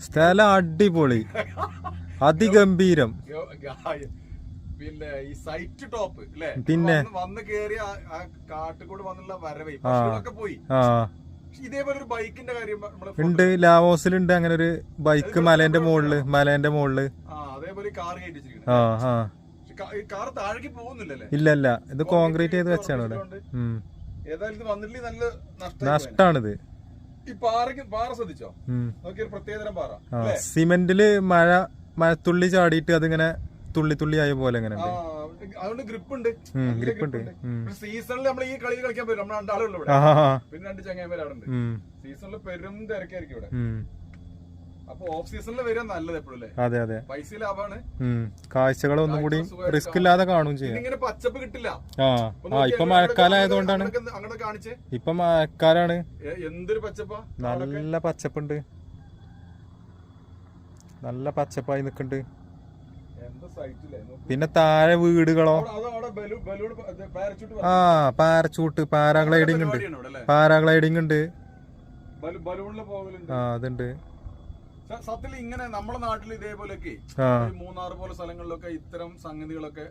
സ്ഥലം അടിപൊളി, അതിഗംഭീരം. പിന്നെ ഈ സൈറ്റ് ടോപ്പ് അല്ലേ, പിന്നെ വന്ന് കേറിയ കാട്ടുകൂടെ വന്നുള്ള വരവേ പക്ഷികളൊക്കെ പോയി. ഇതേപോലെ ഒരു ബൈക്കിന്റെ കാര്യം ഉണ്ട്, ലാവോസിലുണ്ട് അങ്ങനെ ഒരു ബൈക്ക് മലേന്റെ മുകളില്. അതേപോലെ കാർ കയറ്റി കാർ താഴേക്ക് പോകുന്നില്ലല്ലേ? ഇല്ല, ഇത് കോൺക്രീറ്റ് ചെയ്ത് വെച്ചാണ് ഇവിടെ. ഏതായാലും ഇത് വന്നിട്ടില്ല, നല്ല നഷ്ടാണിത്. ഈ പാറ ശ്രദ്ധിച്ചോ, നോക്കിയൊരു പ്രത്യേകതരം പാറ. സിമെന്റില് മഴത്തുള്ളി ചാടിയിട്ട് അതിങ്ങനെ തുള്ളി ആയ പോലെ ഇങ്ങനെ. അതുകൊണ്ട് ഗ്രിപ്പ് ഉണ്ട്. സീസണിൽ നമ്മൾ ഈ കളി കളിക്കാൻ പറ്റും. നമ്മൾ രണ്ടാളുള്ള ഇവിടെ, പിന്നെ 2 ചങ്ങായിമാർ അവിടെ ഉണ്ട്. സീസണിൽ പെരും തിരക്കായിരിക്കും ഇവിടെ. അപ്പൊ ഓഫ് സീസണിൽ വരിക നല്ലത് എപ്പോഴും. അതെ, പൈസ ലാഭമാണ്, കാഴ്ചകൾ ഒന്നും കൂടി റിസ്ക് ഇല്ലാതെ കാണും ചെയ്യും. ഇങ്ങനെ പച്ചപ്പ് കിട്ടില്ല. ഇപ്പൊ മഴക്കാലം ആയതുകൊണ്ടാണ്. അങ്ങോട്ട് കാണിച്ചേ, ഇപ്പൊ മഴക്കാലാണ്. എന്തൊരു പച്ചപ്പാ, നല്ല പച്ചപ്പുണ്ട്, നല്ല പച്ചപ്പായി നിക്കണ്ട്. പിന്നെ താഴെ വീടുകളോ, പാരച്ചൂട്ട്, പാരാഗ്ലൈഡിങ് ഉണ്ട്. അതുണ്ട്. സത്യത്തിൽ ഇങ്ങനെ നമ്മുടെ നാട്ടിൽ ഇതേപോലെയൊക്കെ മൂന്നാർ പോലെ സ്ഥലങ്ങളിലൊക്കെ ഇത്തരം സംഗതികളൊക്കെ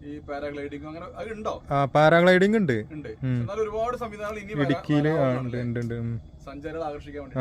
ഈ പാരാഗ്ലൈഡിങ് അങ്ങനെ അത് ഉണ്ടോ? പാരാഗ്ലൈഡിങ് ഉണ്ട്. എന്നാൽ ഒരുപാട് സംവിധാനങ്ങൾ ഇനി ഇടുക്കിയില് സഞ്ചാരികളെ ആകർഷിക്കാൻ വേണ്ടി.